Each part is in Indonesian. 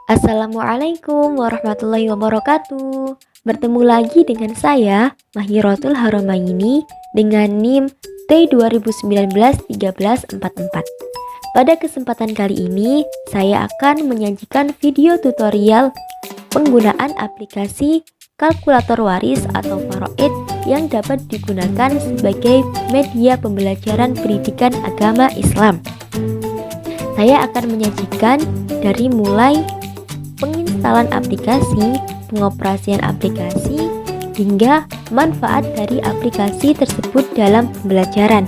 Assalamualaikum warahmatullahi wabarakatuh. Bertemu lagi dengan saya, Mahiratul Haramaini, dengan NIM T2019-1344. Pada kesempatan kali ini, saya akan menyajikan video tutorial penggunaan aplikasi kalkulator waris atau Faraid yang dapat digunakan sebagai media pembelajaran pendidikan agama Islam. Saya akan menyajikan dari mulai penginstalan aplikasi, pengoperasian aplikasi, hingga manfaat dari aplikasi tersebut dalam pembelajaran.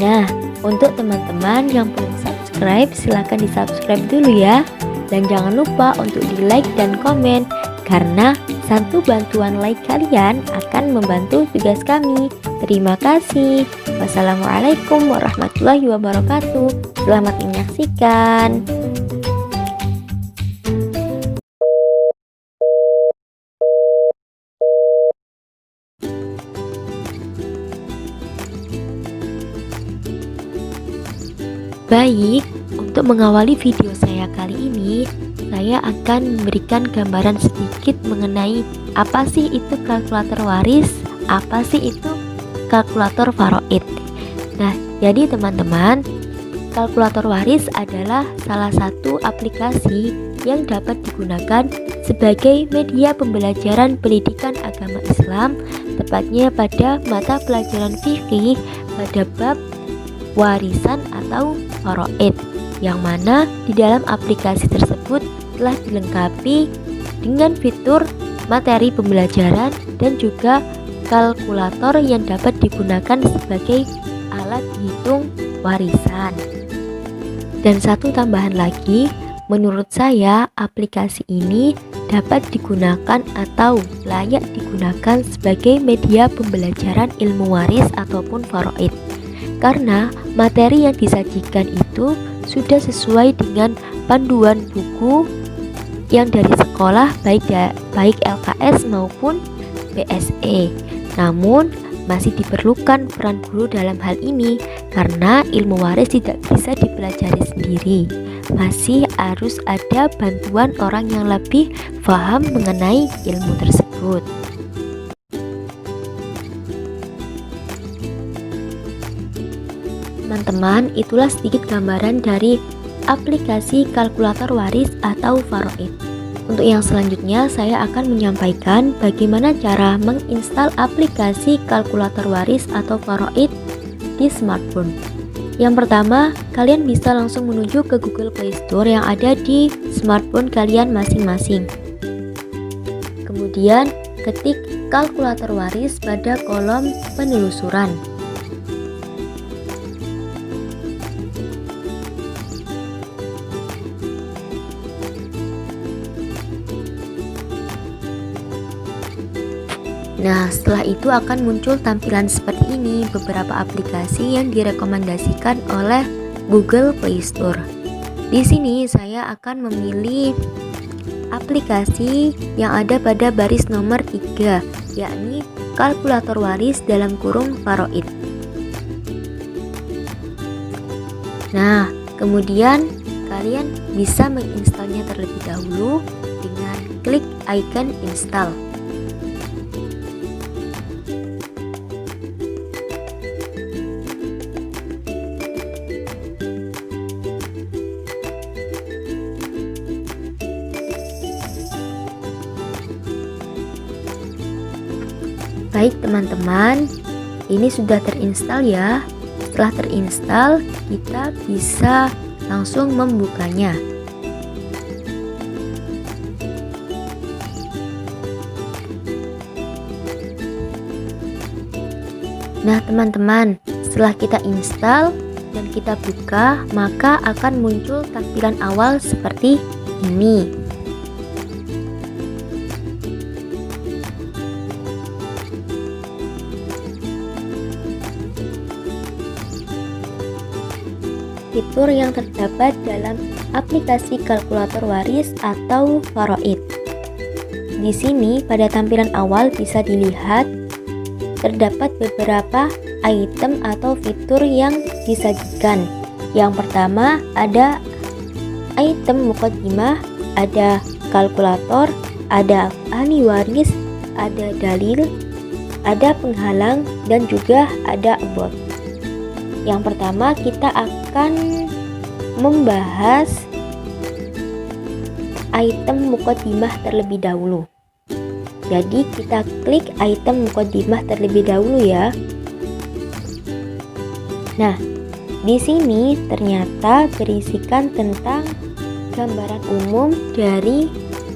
Nah, untuk teman-teman yang belum subscribe, silahkan di subscribe dulu ya. Dan jangan lupa untuk di like dan komen, karena satu bantuan like kalian akan membantu tugas kami. Terima kasih. Wassalamualaikum warahmatullahi wabarakatuh. Selamat menyaksikan. Baik, untuk mengawali video saya kali ini, saya akan memberikan gambaran sedikit mengenai apa sih itu kalkulator waris, apa sih itu kalkulator Faraid. Nah, jadi teman-teman, kalkulator waris adalah salah satu aplikasi yang dapat digunakan sebagai media pembelajaran pendidikan agama Islam, tepatnya pada mata pelajaran fikih pada bab warisan atau Faraid, yang mana di dalam aplikasi tersebut telah dilengkapi dengan fitur materi pembelajaran dan juga kalkulator yang dapat digunakan sebagai alat hitung warisan. Dan satu tambahan lagi, menurut saya aplikasi ini dapat digunakan atau layak digunakan sebagai media pembelajaran ilmu waris ataupun Faraid, karena materi yang disajikan itu sudah sesuai dengan panduan buku yang dari sekolah, baik LKS maupun BSE. Namun masih diperlukan peran guru dalam hal ini, karena ilmu waris tidak bisa dipelajari sendiri. Masih harus ada bantuan orang yang lebih paham mengenai ilmu tersebut. Teman-teman, itulah sedikit gambaran dari aplikasi kalkulator waris atau Faraid. Untuk yang selanjutnya, saya akan menyampaikan bagaimana cara menginstal aplikasi kalkulator waris atau Faraid di smartphone. Yang pertama, kalian bisa langsung menuju ke Google Play Store yang ada di smartphone kalian masing-masing. Kemudian, ketik kalkulator waris pada kolom penelusuran. Nah, setelah itu akan muncul tampilan seperti ini, beberapa aplikasi yang direkomendasikan oleh Google Play Store. Di sini saya akan memilih aplikasi yang ada pada baris nomor 3, yakni kalkulator waris dalam kurung Faraid. Nah, kemudian kalian bisa menginstalnya terlebih dahulu dengan klik icon install. Baik teman-teman, ini sudah terinstall ya. Setelah terinstall, kita bisa langsung membukanya. Nah teman-teman, setelah kita install dan kita buka, maka akan muncul tampilan awal seperti ini. Fitur yang terdapat dalam aplikasi kalkulator waris atau Faraid. Di sini pada tampilan awal bisa dilihat terdapat beberapa item atau fitur yang disajikan. Yang pertama ada item muqaddimah, ada kalkulator, ada ahli waris, ada dalil, ada penghalang, dan juga ada abot. Yang pertama kita akan membahas item muqaddimah terlebih dahulu. Jadi kita klik item muqaddimah terlebih dahulu ya. Nah, di sini ternyata berisikan tentang gambaran umum dari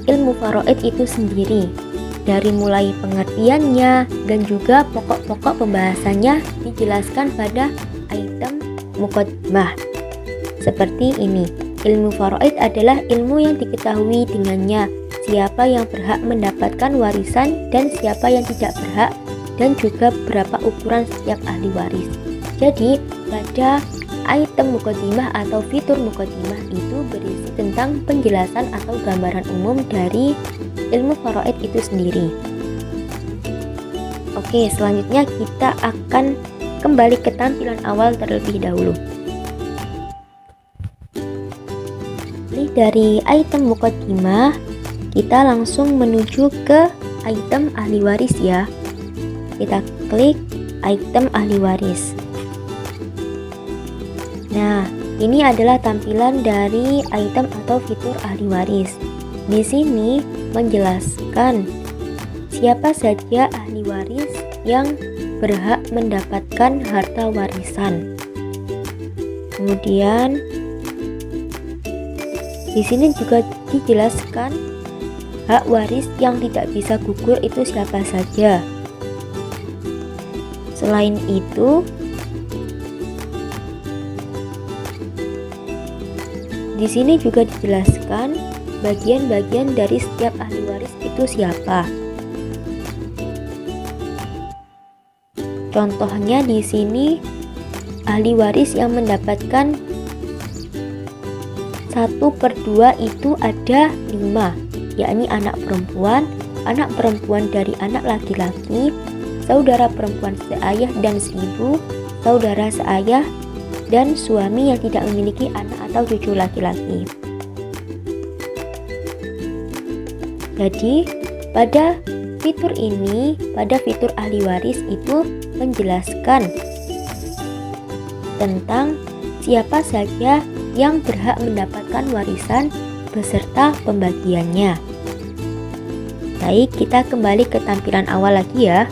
ilmu faraid itu sendiri. Dari mulai pengertiannya dan juga pokok-pokok pembahasannya dijelaskan pada item muqaddimah. Seperti ini, ilmu faraid adalah ilmu yang diketahui dengannya siapa yang berhak mendapatkan warisan dan siapa yang tidak berhak, dan juga berapa ukuran setiap ahli waris. Jadi pada item muqaddimah atau fitur muqaddimah itu berisi tentang penjelasan atau gambaran umum dari ilmu faraid itu sendiri. Oke, selanjutnya kita akan kembali ke tampilan awal terlebih dahulu. Dari item muqaddimah kita langsung menuju ke item ahli waris ya. Kita klik item ahli waris. Nah, ini adalah tampilan dari item atau fitur ahli waris. Di sini menjelaskan siapa saja ahli waris yang berhak mendapatkan harta warisan. Kemudian di sini juga dijelaskan hak waris yang tidak bisa gugur itu siapa saja. Selain itu, di sini juga dijelaskan bagian-bagian dari setiap ahli waris itu siapa. Contohnya di sini ahli waris yang mendapatkan 1/2 itu ada 5, yakni anak perempuan dari anak laki-laki, saudara perempuan seayah dan seibu, saudara seayah, dan suami yang tidak memiliki anak atau cucu laki-laki. Jadi pada fitur ini, pada fitur ahli waris itu menjelaskan tentang siapa saja yang berhak mendapatkan warisan beserta pembagiannya. Baik, kita kembali ke tampilan awal lagi ya.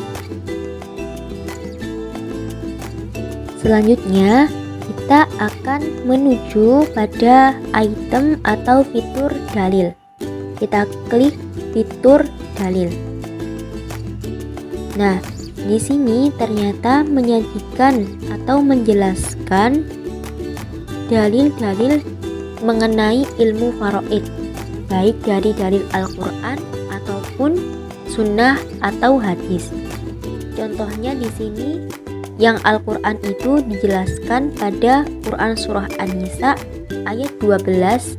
Selanjutnya kita akan menuju pada item atau fitur dalil. Kita klik fitur dalil. Nah, di sini ternyata menyajikan atau menjelaskan dalil-dalil mengenai ilmu faraid, baik dari dalil Al-Quran ataupun sunnah atau hadis. Contohnya di sini yang Al-Quran itu dijelaskan pada Quran Surah An-Nisa ayat 12,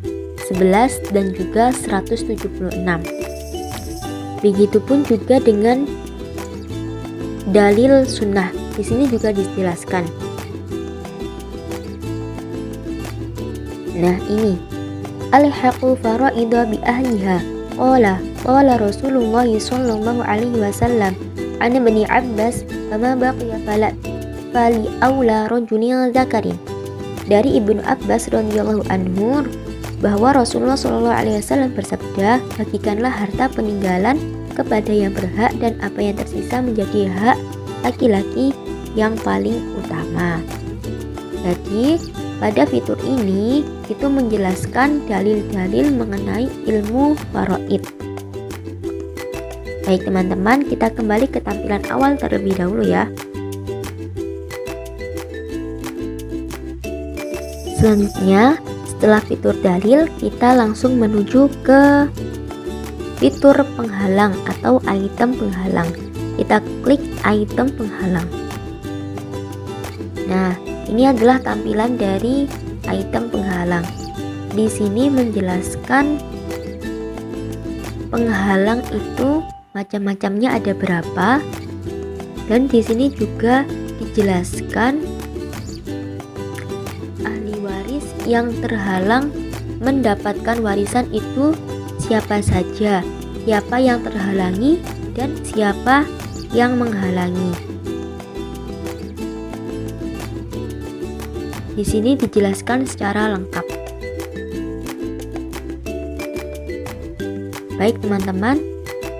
11, dan juga 176. Begitupun juga dengan dalil sunnah, di sini juga dijelaskan. Nah, ini al-haqu fara'idha bi ahliha qala Rasulullah sallallahu alaihi wasallam an ibni Abbas fama baqiya fali aula rajulin zakarin. Dari Ibnu Abbas radhiyallahu anhu bahwa Rasulullah sallallahu alaihi wasallam bersabda, bagikanlah harta peninggalan kepada yang berhak dan apa yang tersisa menjadi hak laki-laki yang paling utama. Jadi pada fitur ini itu menjelaskan dalil-dalil mengenai ilmu faraid. Baik teman-teman, kita kembali ke tampilan awal terlebih dahulu ya. Selanjutnya, setelah fitur dalil, kita langsung menuju ke fitur penghalang atau item penghalang. Kita klik item penghalang. Nah, ini adalah tampilan dari item penghalang. Di sini menjelaskan penghalang itu macam-macamnya ada berapa, dan di sini juga dijelaskan ahli waris yang terhalang mendapatkan warisan itu siapa saja, siapa yang terhalangi, dan siapa yang menghalangi. Di sini dijelaskan secara lengkap. Baik teman-teman,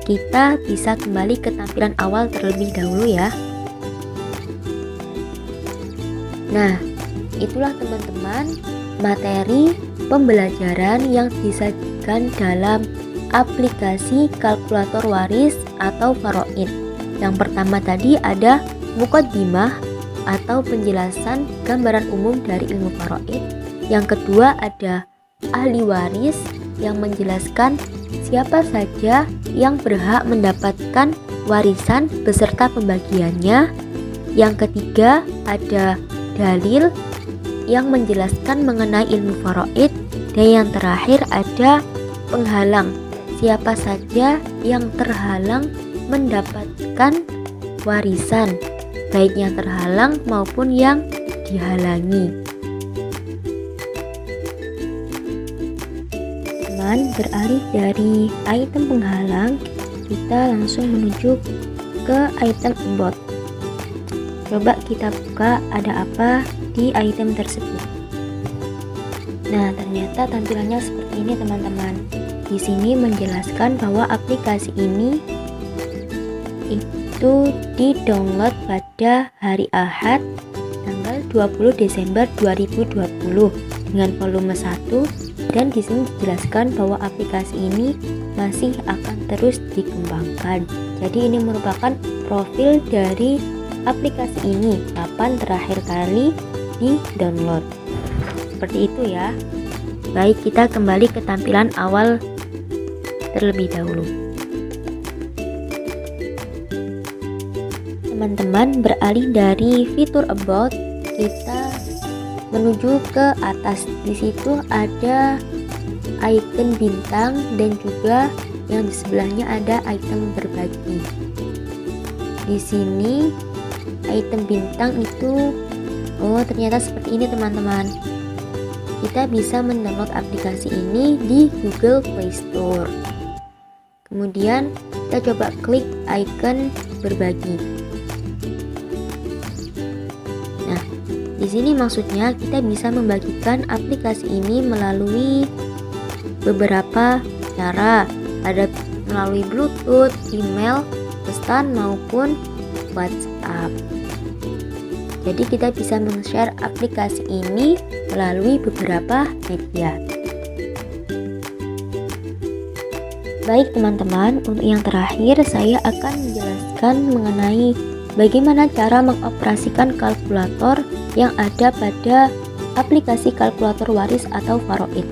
kita bisa kembali ke tampilan awal terlebih dahulu ya. Nah, itulah teman-teman materi pembelajaran yang disajikan dalam aplikasi kalkulator waris atau faraid. Yang pertama tadi ada muqaddimah atau penjelasan gambaran umum dari ilmu faraid. Yang kedua ada ahli waris yang menjelaskan siapa saja yang berhak mendapatkan warisan beserta pembagiannya. Yang ketiga ada dalil yang menjelaskan mengenai ilmu faraid. Dan yang terakhir ada penghalang, siapa saja yang terhalang mendapatkan warisan, baik yang terhalang maupun yang dihalangi. Teman, beralih dari item penghalang, kita langsung menuju ke item about. Coba kita buka ada apa di item tersebut. Nah, ternyata tampilannya seperti ini teman-teman. Di sini menjelaskan bahwa aplikasi ini itu di-download pada hari Ahad tanggal 20 Desember 2020 dengan volume 1, dan di sini dijelaskan bahwa aplikasi ini masih akan terus dikembangkan. Jadi ini merupakan profil dari aplikasi ini, kapan terakhir kali di download. Seperti itu ya. Baik, kita kembali ke tampilan awal terlebih dahulu. Teman-teman, beralih dari fitur about, kita menuju ke atas. Di situ ada icon bintang dan juga yang di sebelahnya ada item berbagi. Di sini item bintang itu, ternyata seperti ini teman-teman. Kita bisa mendownload aplikasi ini di Google Play Store. Kemudian kita coba klik icon berbagi. Nah, di sini maksudnya kita bisa membagikan aplikasi ini melalui beberapa cara, ada melalui Bluetooth, email, pesan maupun WhatsApp. Jadi kita bisa men-share aplikasi ini melalui beberapa media. Baik teman-teman, untuk yang terakhir saya akan menjelaskan mengenai bagaimana cara mengoperasikan kalkulator yang ada pada aplikasi kalkulator waris atau faraid.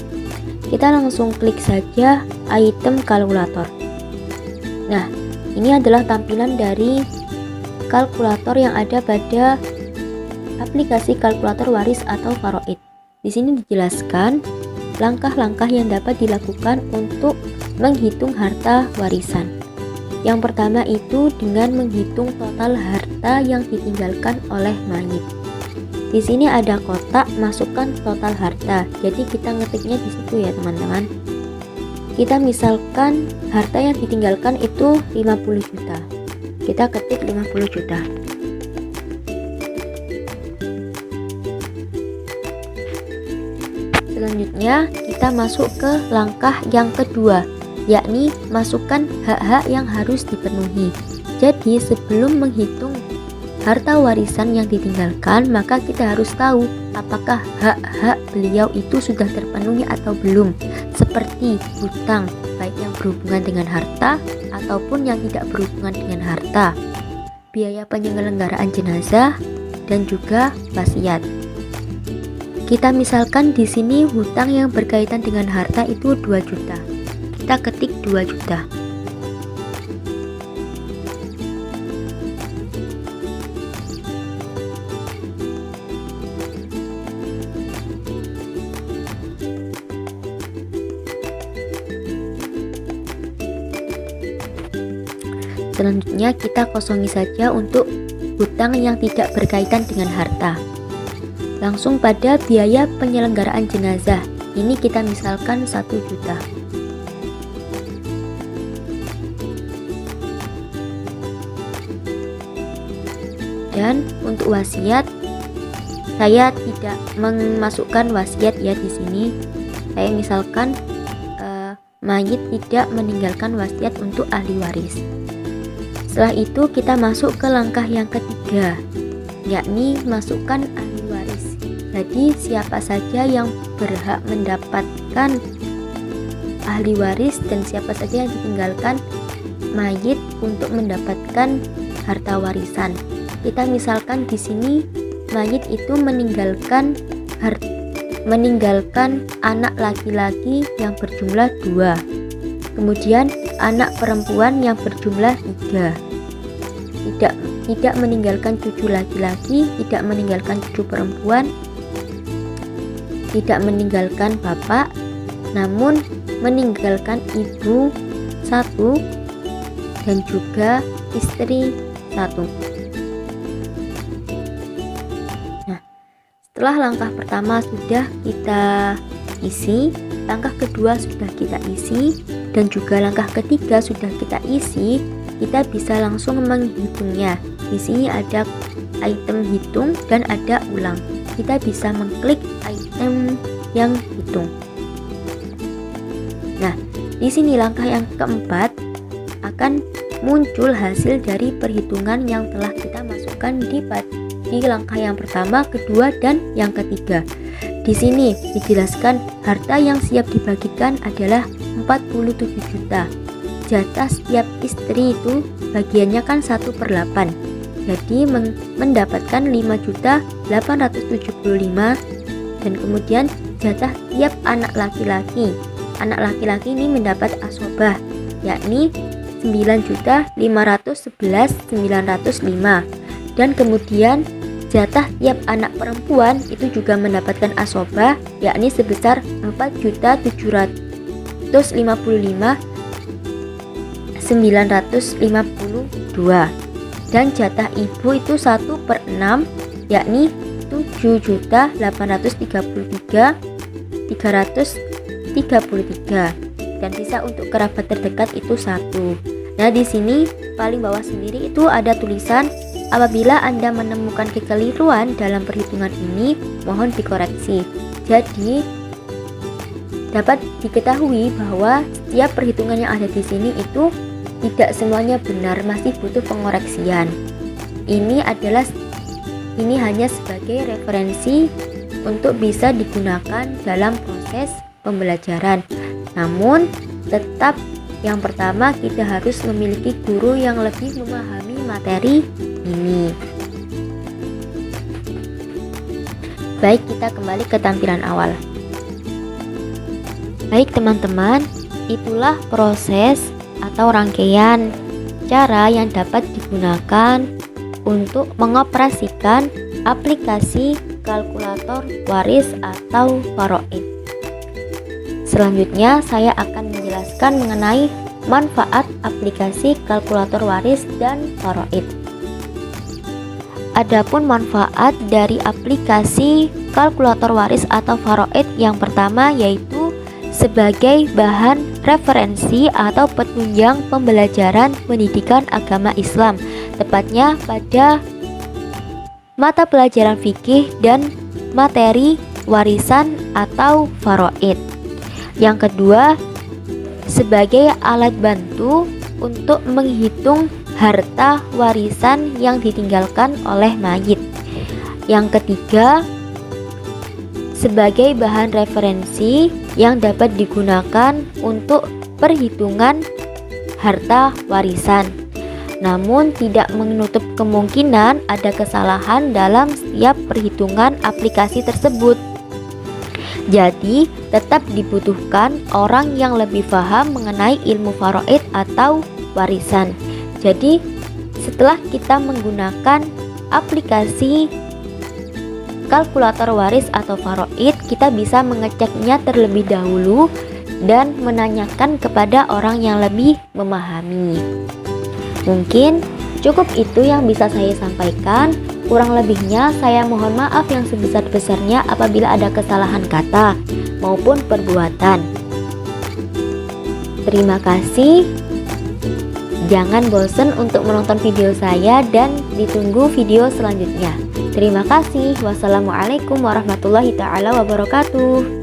Kita langsung klik saja item kalkulator. Nah, ini adalah tampilan dari kalkulator yang ada pada aplikasi kalkulator waris atau faraid. Di sini dijelaskan langkah-langkah yang dapat dilakukan untuk menghitung harta warisan. Yang pertama itu dengan menghitung total harta yang ditinggalkan oleh mayit. Di sini ada kotak masukkan total harta. Jadi kita ngetiknya di situ ya teman-teman. Kita misalkan harta yang ditinggalkan itu 50 juta. Kita ketik 50 juta. Selanjutnya kita masuk ke langkah yang kedua, yakni masukkan hak-hak yang harus dipenuhi. Jadi sebelum menghitung harta warisan yang ditinggalkan, maka kita harus tahu apakah hak-hak beliau itu sudah terpenuhi atau belum, seperti hutang, baik yang berhubungan dengan harta ataupun yang tidak berhubungan dengan harta, biaya penyelenggaraan jenazah, dan juga wasiat. Kita misalkan di sini hutang yang berkaitan dengan harta itu 2 juta. Kita ketik 2 juta. Selanjutnya kita kosongi saja untuk hutang yang tidak berkaitan dengan harta. Langsung pada biaya penyelenggaraan jenazah, ini kita misalkan 1 juta. Dan untuk wasiat, saya tidak memasukkan wasiat ya di sini. Saya misalkan mayit tidak meninggalkan wasiat untuk ahli waris. Setelah itu kita masuk ke langkah yang ketiga, yakni masukkan ahli waris. Jadi siapa saja yang berhak mendapatkan ahli waris dan siapa saja yang ditinggalkan mayit untuk mendapatkan harta warisan. Kita misalkan di sini mayit itu meninggalkan anak laki-laki yang berjumlah 2, kemudian anak perempuan yang berjumlah 3. Tidak meninggalkan cucu laki-laki, tidak meninggalkan cucu perempuan, tidak meninggalkan bapak, namun meninggalkan ibu 1 dan juga istri 1. Setelah langkah pertama sudah kita isi, langkah kedua sudah kita isi, dan juga langkah ketiga sudah kita isi, kita bisa langsung menghitungnya. Di sini ada item hitung dan ada ulang. Kita bisa mengklik item yang hitung. Nah, di sini langkah yang keempat akan muncul hasil dari perhitungan yang telah kita masukkan di langkah yang pertama, kedua, dan yang ketiga. Di sini dijelaskan harta yang siap dibagikan adalah 47 juta. Jatah setiap istri itu bagiannya kan 1/8. Jadi mendapatkan 5.875, dan kemudian jatah tiap anak laki-laki. Anak laki-laki ini mendapat asobah, yakni 9.511.905, dan kemudian jatah tiap anak perempuan itu juga mendapatkan asobah, yakni sebesar 4.755.952, dan jatah ibu itu 1/6, yakni 7.833.333, dan sisa untuk kerabat terdekat itu 1. Nah, di sini paling bawah sendiri itu ada tulisan, apabila Anda menemukan kekeliruan dalam perhitungan ini, mohon dikoreksi. Jadi dapat diketahui bahwa setiap perhitungan yang ada di sini itu tidak semuanya benar, masih butuh pengoreksian. Ini hanya sebagai referensi untuk bisa digunakan dalam proses pembelajaran. Namun tetap yang pertama kita harus memiliki guru yang lebih memahami materi ini. Baik, kita kembali ke tampilan awal. Baik teman-teman, itulah proses atau rangkaian cara yang dapat digunakan untuk mengoperasikan aplikasi kalkulator waris atau faraid. Selanjutnya saya akan menjelaskan mengenai manfaat aplikasi kalkulator waris dan faraid. Adapun manfaat dari aplikasi kalkulator waris atau faraid, yang pertama yaitu sebagai bahan referensi atau penunjang pembelajaran pendidikan agama Islam, tepatnya pada mata pelajaran fikih dan materi warisan atau faraid. Yang kedua, sebagai alat bantu untuk menghitung harta warisan yang ditinggalkan oleh mayit. Yang ketiga, sebagai bahan referensi yang dapat digunakan untuk perhitungan harta warisan. Namun tidak menutup kemungkinan ada kesalahan dalam setiap perhitungan aplikasi tersebut. Jadi tetap dibutuhkan orang yang lebih paham mengenai ilmu faraid atau warisan. Jadi setelah kita menggunakan aplikasi kalkulator waris atau faraid, kita bisa mengeceknya terlebih dahulu dan menanyakan kepada orang yang lebih memahami. Mungkin cukup itu yang bisa saya sampaikan. Kurang lebihnya saya mohon maaf yang sebesar-besarnya apabila ada kesalahan kata maupun perbuatan. Terima kasih. Jangan bosan untuk menonton video saya dan Ditunggu video selanjutnya. Terima kasih. Wassalamualaikum warahmatullahi taala wabarakatuh.